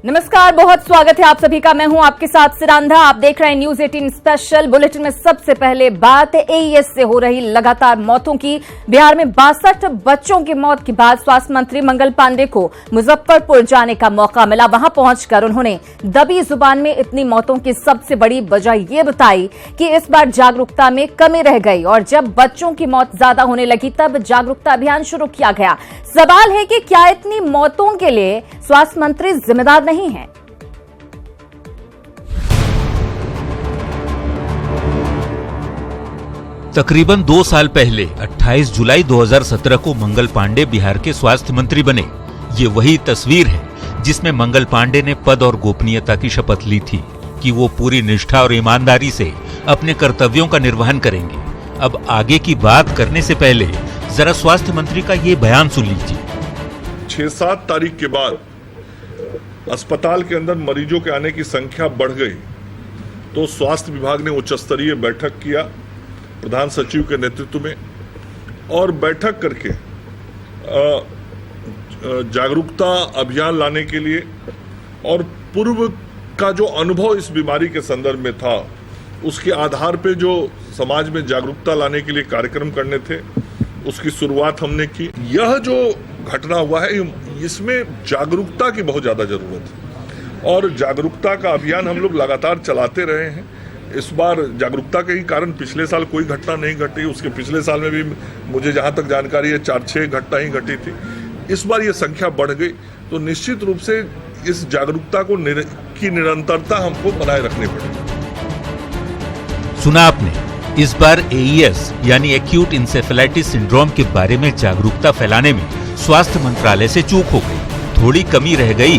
नमस्कार, बहुत स्वागत है आप सभी का। मैं हूं आपके साथ सिरांधा। आप देख रहे हैं न्यूज 18 स्पेशल बुलेटिन में सबसे पहले बात एईएस से हो रही लगातार मौतों की। बिहार में 62 बच्चों की मौत के बाद स्वास्थ्य मंत्री मंगल पांडे को मुजफ्फरपुर जाने का मौका मिला। वहां पहुंचकर उन्होंने दबी जुबान में इतनी मौतों की सबसे बड़ी वजह ये बताई कि इस बार जागरूकता में कमी रह गई और जब बच्चों की मौत ज्यादा होने लगी तब जागरूकता अभियान शुरू किया गया। सवाल है कि क्या इतनी मौतों के लिए स्वास्थ्य मंत्री जिम्मेदार नहीं है? तकरीबन 2 साल पहले 28 जुलाई 2017 को मंगल पांडे बिहार के स्वास्थ्य मंत्री बने। ये वही तस्वीर है जिसमें मंगल पांडे ने पद और गोपनीयता की शपथ ली थी कि वो पूरी निष्ठा और ईमानदारी से अपने कर्तव्यों का निर्वहन करेंगे। अब आगे की बात करने से पहले जरा स्वास्थ्य मंत्री का ये बयान सुन लीजिए। 6-7 तारीख के बाद अस्पताल के अंदर मरीजों के आने की संख्या बढ़ गई तो स्वास्थ्य विभाग ने उच्च स्तरीय बैठक किया प्रधान सचिव के नेतृत्व में और बैठक करके जागरूकता अभियान लाने के लिए और पूर्व का जो अनुभव इस बीमारी के संदर्भ में था उसके आधार पे जो समाज में जागरूकता लाने के लिए कार्यक्रम करने थे उसकी शुरुआत हमने की। यह जो घटना हुआ है इसमें जागरूकता की बहुत ज्यादा जरूरत है और जागरूकता का अभियान हम लोग लगातार चलाते रहे हैं। इस बार जागरूकता के ही कारण पिछले साल कोई घटना नहीं घटी, उसके पिछले साल में भी मुझे जहां तक जानकारी है 4-6 घटना ही घटी थी। इस बार ये संख्या बढ़ गई तो निश्चित रूप से इस जागरूकता को की निरंतरता हमको बनाए रखनी पड़ेगी। सुना आपने, इस बार एईएस यानी एक्यूट इंसेफेलाइटिस सिंड्रोम के बारे में जागरूकता फैलाने में स्वास्थ्य मंत्रालय से चूक हो गई, थोड़ी कमी रह गई।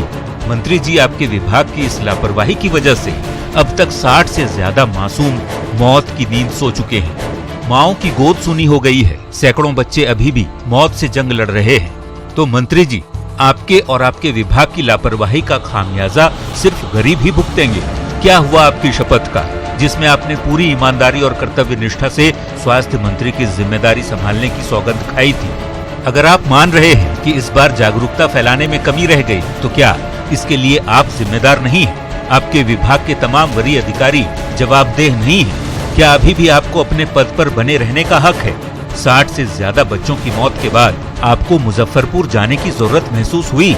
मंत्री जी, आपके विभाग की इस लापरवाही की वजह से अब तक 60 से ज्यादा मासूम मौत की नींद सो चुके हैं। माओ की गोद सुनी हो गई है, सैकड़ों बच्चे अभी भी मौत से जंग लड़ रहे हैं। तो मंत्री जी, आपके और आपके विभाग की लापरवाही का खामियाजा सिर्फ गरीब ही भुगतेंगे। क्या हुआ आपकी शपथ का जिसमें आपने पूरी ईमानदारी और कर्तव्य निष्ठा से स्वास्थ्य मंत्री की जिम्मेदारी संभालने की सौगंध खाई थी? अगर आप मान रहे हैं कि इस बार जागरूकता फैलाने में कमी रह गई तो क्या इसके लिए आप जिम्मेदार नहीं हैं? आपके विभाग के तमाम वरीय अधिकारी जवाबदेह नहीं हैं? क्या अभी भी आपको अपने पद पर बने रहने का हक है? 60 से ज्यादा बच्चों की मौत के बाद आपको मुजफ्फरपुर जाने की जरूरत महसूस हुई?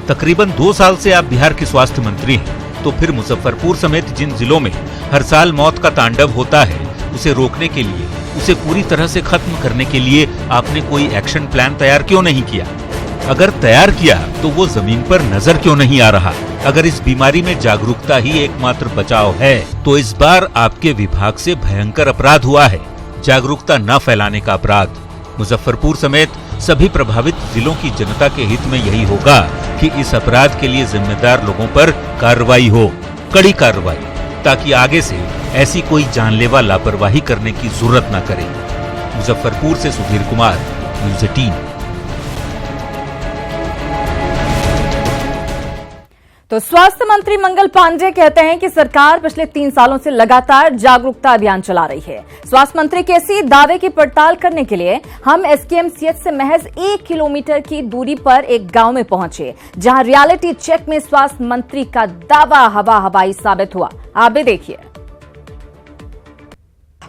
तकरीबन 2 साल से आप बिहार के स्वास्थ्य मंत्री हैं, तो फिर मुजफ्फरपुर समेत जिन जिलों में हर साल मौत का तांडव होता है उसे रोकने के लिए, उसे पूरी तरह से खत्म करने के लिए आपने कोई एक्शन प्लान तैयार क्यों नहीं किया? अगर तैयार किया तो वो जमीन पर नजर क्यों नहीं आ रहा? अगर इस बीमारी में जागरूकता ही एकमात्र बचाव है तो इस बार आपके विभाग से भयंकर अपराध हुआ है, जागरूकता न फैलाने का अपराध। मुजफ्फरपुर समेत सभी प्रभावित जिलों की जनता के हित में यही होगा कि इस अपराध के लिए जिम्मेदार लोगों पर कार्रवाई हो, कड़ी कार्रवाई, ताकि आगे से ऐसी कोई जानलेवा लापरवाही करने की जरूरत न करे। मुजफ्फरपुर से सुधीर कुमार, न्यूज 18। तो स्वास्थ्य मंत्री मंगल पांडे कहते हैं कि सरकार पिछले 3 सालों से लगातार जागरूकता अभियान चला रही है। स्वास्थ्य मंत्री के इसी दावे की पड़ताल करने के लिए हम एसकेएमसीएच से महज 1 किलोमीटर की दूरी पर एक गांव में पहुंचे, जहां रियलिटी चेक में स्वास्थ्य मंत्री का दावा हवाई साबित हुआ। आप भी देखिए।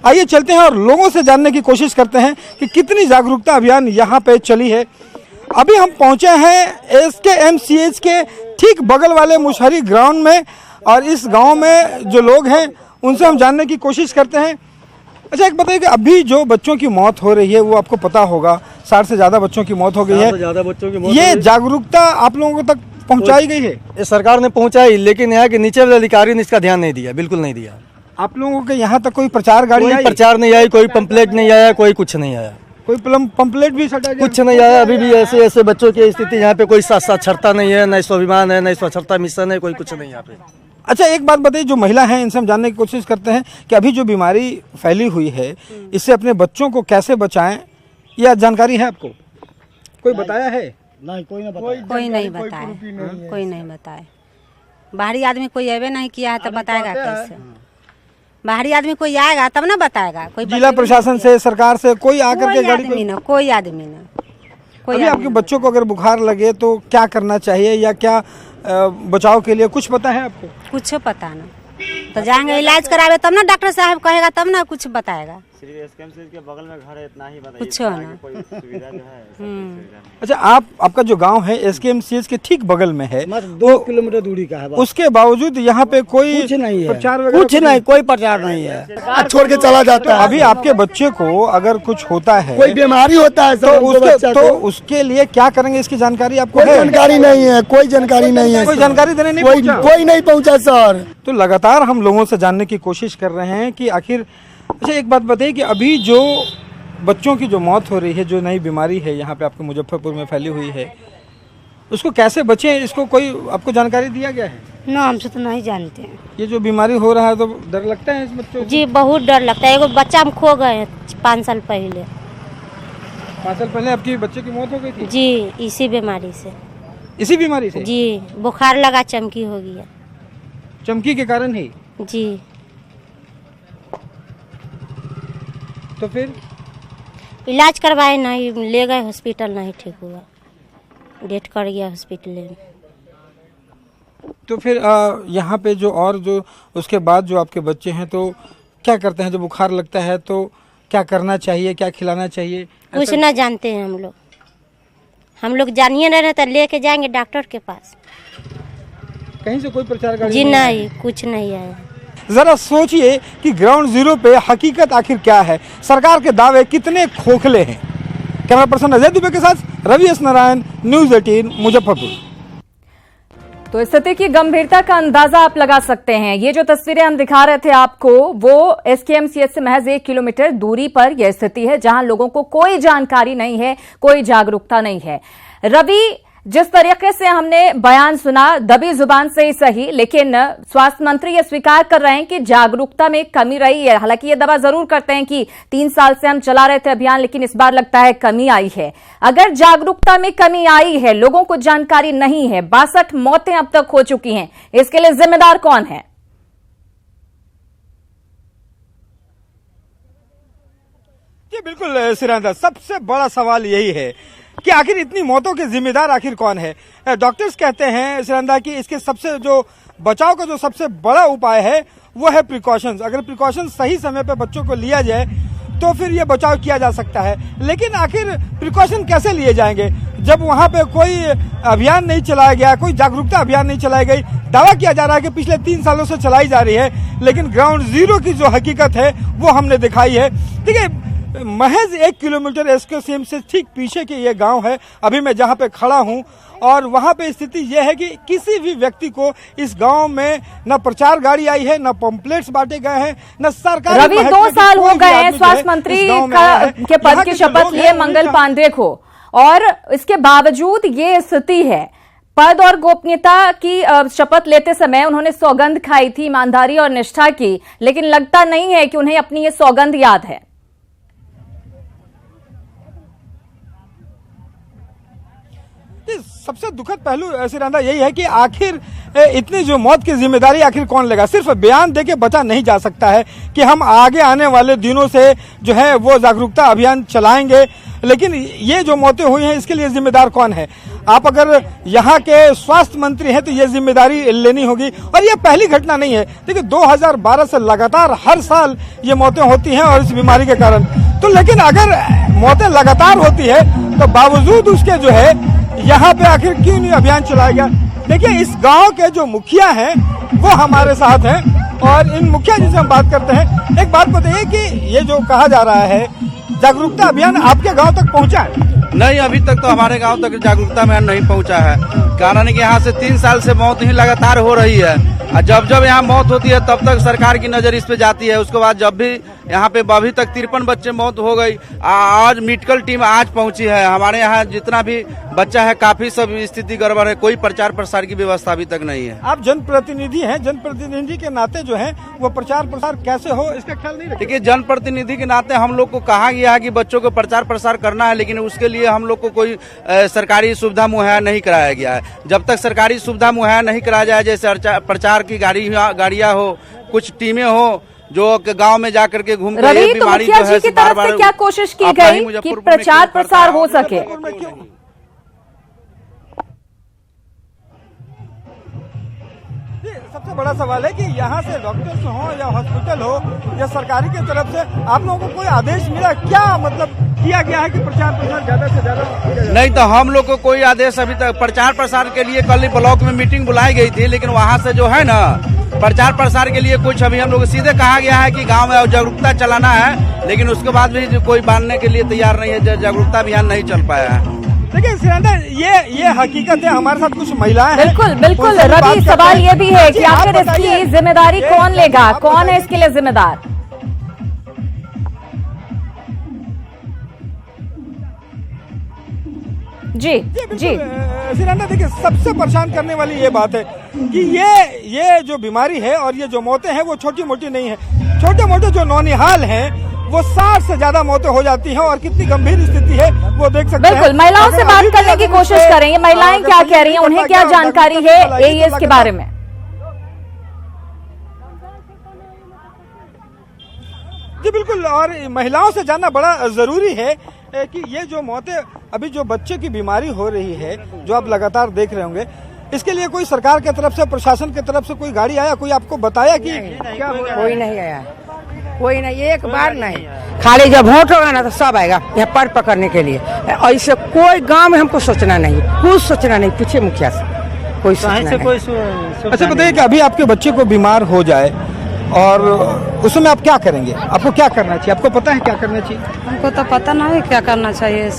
आइए चलते हैं और लोगों से जानने की कोशिश करते हैं कि कितनी जागरूकता अभियान यहाँ पे चली है। अभी हम पहुंचे हैं एसकेएमसीएच के ठीक बगल वाले मुशहरी ग्राउंड में और इस गांव में जो लोग हैं उनसे हम जानने की कोशिश करते हैं। अच्छा, एक बताइए कि अभी जो बच्चों की मौत हो रही है वो आपको पता होगा, 60 से ज़्यादा बच्चों की मौत हो गई है। ज़्यादा बच्चों की मौत, ये जागरूकता आप लोगों तक पहुँचाई गई है? ये सरकार ने पहुँचाई, लेकिन यहाँ के नीचे वाले अधिकारी ने इसका ध्यान नहीं दिया, बिल्कुल नहीं दिया। आप लोगों के यहाँ तक कोई प्रचार गाड़ी आई? प्रचार नहीं आई, कोई पंपलेट नहीं आया, कोई कुछ नहीं आया, कोई पंपलेट भी सटा गया? कुछ नहीं आया। अभी भी ऐसे ऐसे बच्चों की स्थिति यहाँ पे कोई साक्षरता नहीं है, न स्वाभिमान है, न स्वच्छता मिशन है, कोई कुछ नहीं यहाँ पे। अच्छा, एक बात बताइए, जो महिला हैं इनसे हम जानने की कोशिश करते हैं कि अभी जो बीमारी फैली हुई है इससे अपने बच्चों को कैसे बचाएं, यह जानकारी है आपको? कोई बताया है? नहीं, कोई नहीं बताया, कोई नहीं बताया। बाहरी आदमी कोई अवे नहीं किया है तो बताएगा कैसे? बाहरी आदमी कोई आएगा तब ना बताएगा। कोई जिला प्रशासन से, सरकार से कोई आकर के गाड़ी कोई आदमी ना। अभी आपके बच्चों को अगर बुखार लगे तो क्या करना चाहिए या क्या बचाव के लिए कुछ पता है आपको? कुछ पता ना, तो जाएंगे इलाज करावे तब ना डॉक्टर साहब कहेगा, तब ना कुछ बताएगा। के बगल में घर है, इतना ही बताइए, कुछ ना कोई सुविधा जो है। अच्छा, आपका जो गांव है SKMCH के ठीक बगल में है, 2 किलोमीटर दूरी का है, उसके बावजूद यहाँ पे कोई कुछ नहीं है, प्रचार वगैरह कुछ नहीं, कोई प्रचार नहीं है, छोड़ के चला जाता है। अभी आपके बच्चे को अगर कुछ होता है, कोई बीमारी होता है तो उसके लिए क्या करेंगे, इसकी जानकारी आपको है? जानकारी नहीं है, कोई जानकारी नहीं है, कोई जानकारी देने नहीं पहुंचा? कोई नहीं पहुंचा सर। तो लगातार हम लोगों से जानने की कोशिश कर रहे हैं कि आखिर। अच्छा, एक बात बताइए कि अभी जो बच्चों की जो मौत हो रही है, जो नई बीमारी है यहाँ पे आपके मुजफ्फरपुर में फैली हुई है, उसको कैसे बचें, इसको कोई आपको जानकारी दिया गया है? ना, हमसे तो नहीं जानते हैं। ये जो बीमारी हो रहा है तो डर लगता है इस बच्चों को? जी बहुत डर लगता है। एगो बच्चा हम खो गए 5 साल पहले। 5 साल पहले आपके बच्चे की मौत हो गई थी? जी, इसी बीमारी से। इसी बीमारी से? जी, बुखार लगा, चमकी हो गया। चमकी के कारण ही? जी। तो फिर इलाज करवाए, नहीं ले गए हॉस्पिटल, नहीं ठीक हुआ, डेथ कर गया हॉस्पिटल में। तो फिर यहाँ पे जो उसके बाद जो आपके बच्चे हैं, तो क्या करते हैं? जब बुखार लगता है तो क्या करना चाहिए, क्या खिलाना चाहिए? कुछ ना जानते हैं हम लोग जानिए नहीं रहता, लेके जाएंगे डॉक्टर के पास। कहीं से कोई प्रचार जी नहीं, कुछ नहीं आया। जरा सोचिए कि ग्राउंड जीरो पे हकीकत आखिर क्या है, सरकार के दावे कितने खोखले हैं। कैमरा पर्सन अजय दुबे के साथ रवि एस नारायण, न्यूज़ 18 मुजफ्फरपुर। तो स्थिति की गंभीरता का अंदाजा आप लगा सकते हैं। ये जो तस्वीरें हम दिखा रहे थे आपको, वो SKMCH से महज 1 किलोमीटर दूरी पर यह स्थिति है, जहां लोगों को कोई जानकारी नहीं है, कोई जागरूकता नहीं है। रवि, जिस तरीके से हमने बयान सुना, दबी जुबान से ही सही, लेकिन स्वास्थ्य मंत्री ये स्वीकार कर रहे हैं कि जागरूकता में कमी रही है। हालांकि ये दावा जरूर करते हैं कि 3 साल से हम चला रहे थे अभियान, लेकिन इस बार लगता है कमी आई है। अगर जागरूकता में कमी आई है, लोगों को जानकारी नहीं है, 62 मौतें अब तक हो चुकी हैं, इसके लिए जिम्मेदार कौन है? जी बिल्कुल सिरांदा, सबसे बड़ा सवाल यही है कि आखिर इतनी मौतों के जिम्मेदार आखिर कौन है। डॉक्टर्स कहते हैं सिरांदा कि इसके सबसे जो बचाव का जो सबसे बड़ा उपाय है वो है प्रिकॉशंस। अगर प्रिकॉशंस सही समय पे बच्चों को लिया जाए तो फिर ये बचाव किया जा सकता है। लेकिन आखिर प्रिकॉशन कैसे लिए जाएंगे जब वहां पे कोई अभियान नहीं चलाया गया, कोई जागरूकता अभियान नहीं चलाई गई। दावा किया जा रहा है कि पिछले 3 सालों से चलाई जा रही है, लेकिन ग्राउंड जीरो की जो हकीकत है वो हमने दिखाई है। देखिए, महज 1 किलोमीटर SKMCH से ठीक पीछे के ये गांव है अभी मैं जहां पे खड़ा हूं, और वहां पे स्थिति यह है कि किसी भी व्यक्ति को इस गांव में न प्रचार गाड़ी आई है, न पंपलेट्स बांटे गए हैं, न सरकार। रवि, 2 साल हो गए हैं स्वास्थ्य मंत्री के पद की शपथ लिए मंगल पांडे को, और इसके बावजूद ये स्थिति है। पद और गोपनीयता की शपथ लेते समय उन्होंने सौगंध खाई थी, ईमानदारी और निष्ठा की, लेकिन लगता नहीं है कि उन्हें अपनी ये सौगंध याद है। सबसे दुखद पहलू सिरांदा यही है कि आखिर इतनी जो मौत की जिम्मेदारी आखिर कौन लेगा। सिर्फ बयान देके बचा नहीं जा सकता है कि हम आगे आने वाले दिनों से जो है वो जागरूकता अभियान चलाएंगे, लेकिन ये जो मौतें हुई हैं इसके लिए जिम्मेदार कौन है। आप अगर यहाँ के स्वास्थ्य मंत्री हैं तो ये जिम्मेदारी लेनी होगी, और ये पहली घटना नहीं है। देखिए, 2012 से लगातार हर साल ये मौतें होती हैं और इस बीमारी के कारण। तो लेकिन अगर मौतें लगातार होती है तो बावजूद उसके जो है यहाँ पे आखिर क्यों नहीं अभियान चलाया गया। देखिए, इस गांव के जो मुखिया हैं वो हमारे साथ हैं, और इन मुखिया जी से हम बात करते हैं। एक बात बताइए कि ये जो कहा जा रहा है जागरूकता अभियान आपके गांव तक पहुंचा है? नहीं, अभी तक तो हमारे गांव तक जागरूकता अभियान नहीं पहुंचा है। कारण कि यहाँ से 3 साल से मौत ही लगातार हो रही है, और जब जब यहाँ मौत होती है तब तक सरकार की नजर इस पे जाती है। उसके बाद जब भी यहाँ पे अभी तक 53 बच्चे मौत हो गई। आज मेडिकल टीम आज पहुंची है। हमारे यहाँ जितना भी बच्चा है काफी सब स्थिति गड़बड़ है, कोई प्रचार प्रसार की व्यवस्था अभी तक नहीं है। आप जनप्रतिनिधि हैं, जनप्रतिनिधि के नाते जो है वो प्रचार प्रसार कैसे हो इसका ख्याल नहीं रखते? देखिए, जनप्रतिनिधि के नाते हम लोग को कहा गया है कि बच्चों को प्रचार प्रसार करना है, लेकिन उसके लिए हम लोग को कोई सरकारी सुविधा मुहैया नहीं कराया गया है। जब तक सरकारी सुविधा मुहैया नहीं कराया जाए, जैसे प्रचार की गाड़ियां हो, कुछ टीमें हो जो गांव में जाकर के घूम कर रवि, तो मुखिया जी की तरफ से क्या कोशिश की गई कि प्रचार प्रसार हो सके? सबसे बड़ा सवाल है कि यहाँ से डॉक्टर्स हो या हॉस्पिटल हो या सरकारी की तरफ से आप लोगों को कोई आदेश मिला, क्या मतलब किया गया है कि प्रचार प्रसार ज्यादा से ज्यादा? नहीं, तो हम लोग को कोई आदेश अभी तक प्रचार प्रसार के लिए कल ब्लॉक में मीटिंग बुलाई गई थी, लेकिन वहाँ से जो है ना प्रचार प्रसार के लिए कुछ अभी हम लोग सीधे कहा गया है कि गांव में जागरूकता चलाना है, लेकिन उसके बाद भी कोई मानने के लिए तैयार नहीं है, जागरूकता अभियान नहीं चल पाया है। देखिए सिरंदा, ये हकीकत है, हमारे साथ कुछ महिलाएं हैं। बिल्कुल बिल्कुल रवि, सवाल ये भी है कि आखिर इसकी जिम्मेदारी कौन लेगा, कौन है इसके लिए जिम्मेदार? जी जी सिरंदा, देखिए सबसे परेशान करने वाली ये बात है कि ये जो बीमारी है और ये जो मौतें हैं वो छोटी मोटी नहीं है। छोटे मोटे जो नौनिहाल हैं वो 60 से ज्यादा मौतें हो जाती हैं और कितनी गंभीर स्थिति है वो देख सकते हैं। बिल्कुल, महिलाओं से बात करने की कोशिश करेंगे। महिलाएं क्या कह रही हैं, उन्हें क्या जानकारी है एईएस के बारे में? जी बिल्कुल, और महिलाओं से जानना बड़ा जरूरी है कि ये जो मौतें अभी जो बच्चे की बीमारी हो रही है, जो आप लगातार देख रहे होंगे, इसके लिए कोई सरकार की तरफ से, प्रशासन की तरफ से कोई गाड़ी आया, कोई आपको बताया कि क्या? कोई नहीं आया, कोई नहीं, एक बार नहीं। खाली जब वोट होगा ना तो सब आएगा यहाँ पर पकड़ने के लिए। ऐसे कोई गांव में हमको सोचना नहीं, कुछ सोचना नहीं, पूछे मुखिया से, कोई सोचना नहीं। अच्छा बताइए कि अभी आपके बच्चे को बीमार हो जाए और उसमें आप क्या करेंगे? आपको क्या करना चाहिए? आपको पता है क्या करना चाहिए? हमको तो पता नहीं क्या करना चाहिए।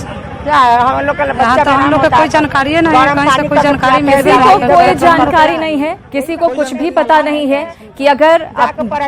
क्या हम लोग तो हम लोग का कोई जानकारी नहीं है, कहीं से कोई जानकारी मिल किसी को कोई जानकारी नहीं है, किसी को कुछ भी पता नहीं है कि अगर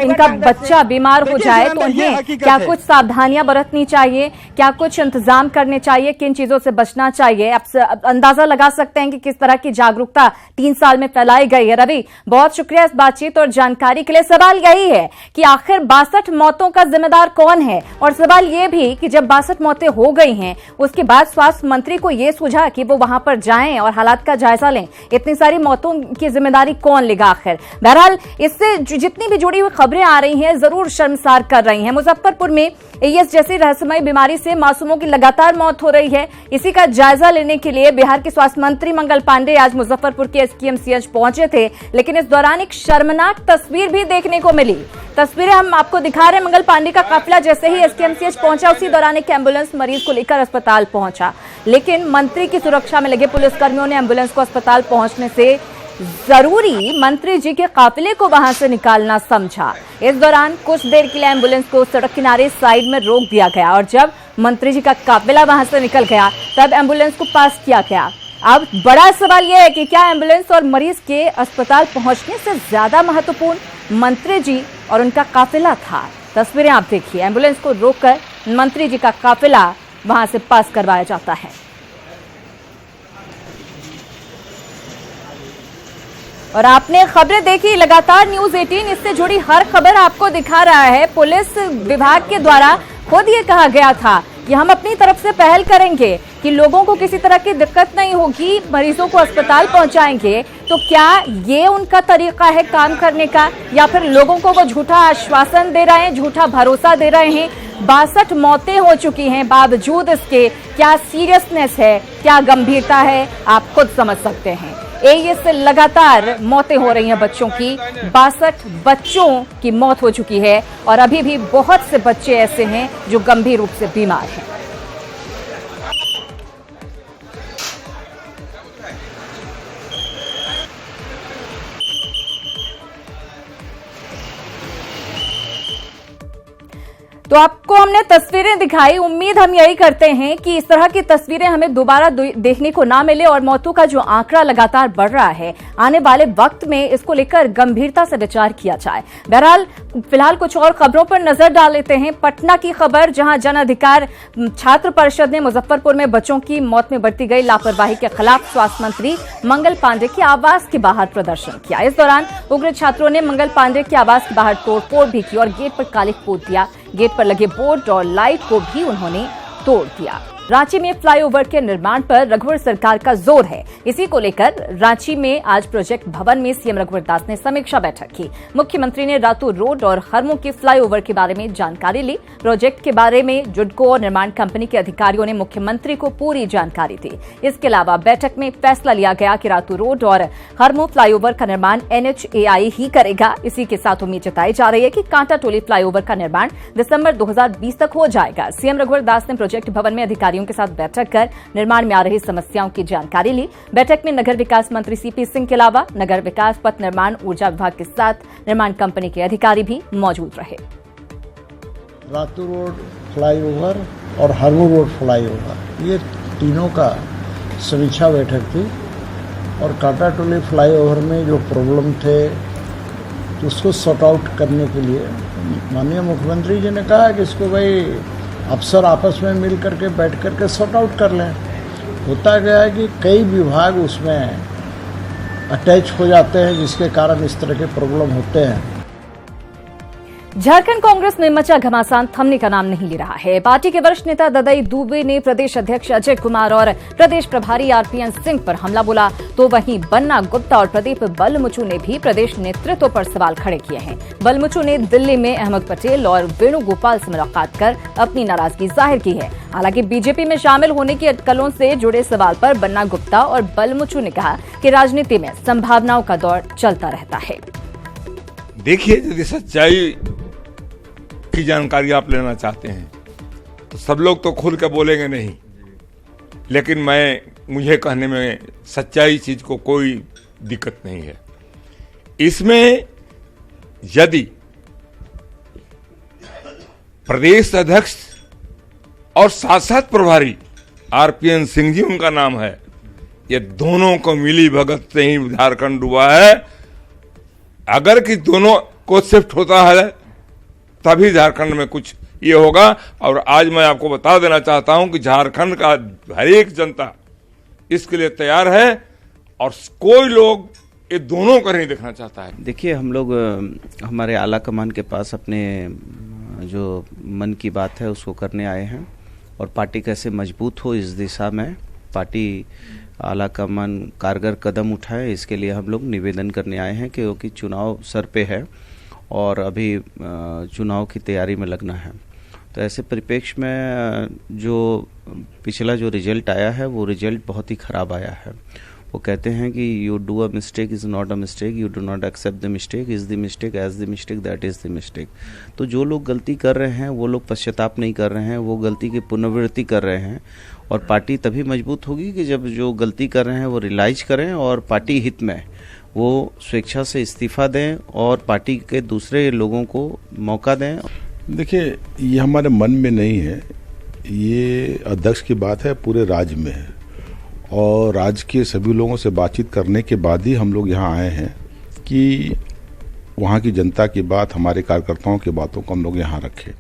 इनका बच्चा बीमार हो जाए तो उन्हें क्या कुछ सावधानियां बरतनी चाहिए, क्या कुछ इंतजाम करने चाहिए, किन चीजों से बचना चाहिए। आप अंदाजा लगा सकते हैं कि किस तरह की जागरूकता 3 साल में फैलाई गई है। रवि, बहुत शुक्रिया इस बातचीत और जानकारी के लिए। सवाल यही है कि आखिर 62 मौतों का जिम्मेदार कौन है, और सवाल ये भी कि जब 62 मौतें हो गई हैं उसके बाद स्वास्थ्य मंत्री को यह सूझा कि वो वहां पर जाएं और हालात का जायजा लें। इतनी सारी मौतों की जिम्मेदारी कौन लेगा आखिर? बहरहाल इससे जितनी भी जुड़ी हुई खबरें आ रही हैं जरूर शर्मसार कर रही हैं। मुजफ्फरपुर में एईएस जैसी रहस्यमय बीमारी से मासूमों की लगातार मौत हो रही है। इसी का जायजा लेने के लिए बिहार के स्वास्थ्य मंत्री मंगल पांडे आज मुजफ्फरपुर के एसकेएमसीएच पहुंचे थे, लेकिन इस दौरान एक शर्मनाक तस्वीर भी देखने को मिली। तस्वीरें हम आपको दिखा रहे हैं। मंगल पांडे का काफिला जैसे ही एसकेएमसीएच पहुंचा उसी दौरान एक एम्बुलेंस मरीज को लेकर अस्पताल पहुंचा, लेकिन मंत्री की सुरक्षा में लगे पुलिसकर्मियों ने एम्बुलेंस को अस्पताल पहुंचने से जरूरी मंत्री जी के काफिले को वहां से निकालना समझा। इस दौरान कुछ देर के लिए एम्बुलेंस को सड़क किनारे साइड में रोक दिया गया और जब मंत्री जी का काफिला वहां से निकल गया तब एम्बुलेंस को पास किया गया। अब बड़ा सवाल यह है कि क्या एम्बुलेंस और मरीज के अस्पताल पहुंचने से ज्यादा महत्वपूर्ण मंत्री जी और उनका काफिला था? तस्वीरें आप देखिए, एम्बुलेंस को रोककर मंत्री जी का काफिला वहां से पास करवाया जाता है। और आपने खबरें देखी लगातार, न्यूज 18 इससे जुड़ी हर खबर आपको दिखा रहा है। पुलिस विभाग के द्वारा खुद ये कहा गया था कि हम अपनी तरफ से पहल करेंगे कि लोगों को किसी तरह की दिक्कत नहीं होगी, मरीजों को अस्पताल पहुंचाएंगे। तो क्या ये उनका तरीका है काम करने का, या फिर लोगों को वो झूठा आश्वासन दे रहे हैं, झूठा भरोसा दे रहे हैं? 62 मौतें हो चुकी हैं, बावजूद इसके क्या सीरियसनेस है, क्या गंभीरता है, आप खुद समझ सकते हैं। एईएस से लगातार मौतें हो रही हैं बच्चों की। 62 बच्चों की मौत हो चुकी है और अभी भी बहुत से बच्चे ऐसे हैं जो गंभीर रूप से बीमार हैं। तो आपको हमने तस्वीरें दिखाई, उम्मीद हम यही करते हैं कि इस तरह की तस्वीरें हमें दोबारा देखने को ना मिले और मौतों का जो आंकड़ा लगातार बढ़ रहा है, आने वाले वक्त में इसको लेकर गंभीरता से विचार किया जाए। बहरहाल फिलहाल कुछ और खबरों पर नजर डाल लेते हैं। पटना की खबर, जहां जन अधिकार छात्र परिषद ने मुजफ्फरपुर में बच्चों की मौत में बरती गई लापरवाही के खिलाफ स्वास्थ्य मंत्री मंगल पांडे के आवास के बाहर प्रदर्शन किया। इस दौरान उग्र छात्रों ने मंगल पांडे के आवास के बाहर तोड़फोड़ भी की और गेट पर कालिख पोत दिया। गेट पर लगे बोर्ड और लाइट को भी उन्होंने तोड़ दिया। रांची में फ्लाईओवर के निर्माण पर रघुवर सरकार का जोर है। इसी को लेकर रांची में आज प्रोजेक्ट भवन में सीएम रघुवर दास ने समीक्षा बैठक की। मुख्यमंत्री ने रातू रोड और हरमू के फ्लाईओवर के बारे में जानकारी ली। प्रोजेक्ट के बारे में जुडको और निर्माण कंपनी के अधिकारियों ने मुख्यमंत्री को पूरी जानकारी दी। इसके अलावा बैठक में फैसला लिया गया कि रातू रोड और हरमू फ्लाईओवर का निर्माण NHAI ही करेगा। इसी के साथ उम्मीद जताई जा रही है कि कांटा टोली फ्लाईओवर का निर्माण दिसंबर 2020 तक हो जाएगा। सीएम रघुवर दास ने प्रोजेक्ट भवन में अधिकारियों के साथ बैठक कर निर्माण में आ रही समस्याओं की जानकारी ली। बैठक में नगर विकास मंत्री CP सिंह के अलावा नगर विकास, पथ निर्माण, ऊर्जा विभाग के साथ निर्माण कंपनी के अधिकारी भी मौजूद रहे। रातू रोड फ्लाईओवर और हरमू रोड फ्लाईओवर, ये तीनों का समीक्षा बैठक थी और कांटा टोली फ्लाईओवर में जो प्रॉब्लम थे तो उसको सॉर्ट आउट करने के लिए माननीय मुख्यमंत्री जी ने कहा कि इसको भाई अफसर आपस में मिल करके बैठ करके सॉर्ट आउट कर लें। होता गया है कि कई विभाग उसमें अटैच हो जाते हैं जिसके कारण इस तरह के प्रॉब्लम होते हैं। झारखंड कांग्रेस में मचा घमासान थमने का नाम नहीं ले रहा है। पार्टी के वरिष्ठ नेता ददई दुबे ने प्रदेश अध्यक्ष अजय कुमार और प्रदेश प्रभारी RPN सिंह पर हमला बोला, तो वहीं बन्ना गुप्ता और प्रदीप बलमुचु ने भी प्रदेश नेतृत्व पर सवाल खड़े किए हैं। बलमुचु ने दिल्ली में अहमद पटेल और वेणुगोपाल से मुलाकात कर अपनी नाराजगी जाहिर की है। हालांकि बीजेपी में शामिल होने की अटकलों से जुड़े सवाल पर बन्ना गुप्ता और बलमुचु ने कहा कि राजनीति में संभावनाओं का दौर चलता रहता है। देखिए, यदि सच्चाई की जानकारी आप लेना चाहते हैं तो सब लोग तो खुल के बोलेंगे नहीं, लेकिन मुझे कहने में सच्चाई चीज को कोई दिक्कत नहीं है। इसमें यदि प्रदेश अध्यक्ष और साथ प्रभारी RPN सिंह जी उनका नाम है, ये दोनों को मिली भगत से ही झारखंड डूबा है। अगर कि दोनों को शिफ्ट होता है तभी झारखंड में कुछ ये होगा। और आज मैं आपको बता देना चाहता हूं कि झारखंड का हर एक जनता इसके लिए तैयार है और कोई लोग ये दोनों को नहीं देखना चाहता है। देखिए, हम लोग हमारे आला कमान के पास अपने जो मन की बात है उसको करने आए हैं और पार्टी कैसे मजबूत हो इस दिशा में पार्टी आला कमान कारगर कदम उठाए, इसके लिए हम लोग निवेदन करने आए हैं क्योंकि चुनाव सर पे है और अभी चुनाव की तैयारी में लगना है। तो ऐसे परिप्रेक्ष्य में जो पिछला जो रिजल्ट आया है वो रिजल्ट बहुत ही ख़राब आया है। वो कहते हैं कि you do a mistake is not a mistake, you do not accept the mistake is the mistake, as the mistake that is the mistake. तो जो लोग गलती कर रहे हैं वो लोग पश्चाताप नहीं कर रहे हैं, वो गलती की पुनरावृत्ति कर रहे हैं। और पार्टी तभी मजबूत होगी कि जब जो गलती कर रहे हैं वो रियलाइज करें और पार्टी हित में वो स्वेच्छा से इस्तीफा दें और पार्टी के दूसरे लोगों को मौका दें। देखिए, ये हमारे मन में नहीं है, ये अध्यक्ष की बात है, पूरे राज्य में है और राज्य के सभी लोगों से बातचीत करने के बाद ही हम लोग यहाँ आए हैं कि वहाँ की जनता की बात, हमारे कार्यकर्ताओं की बातों को हम लोग यहाँ रखें।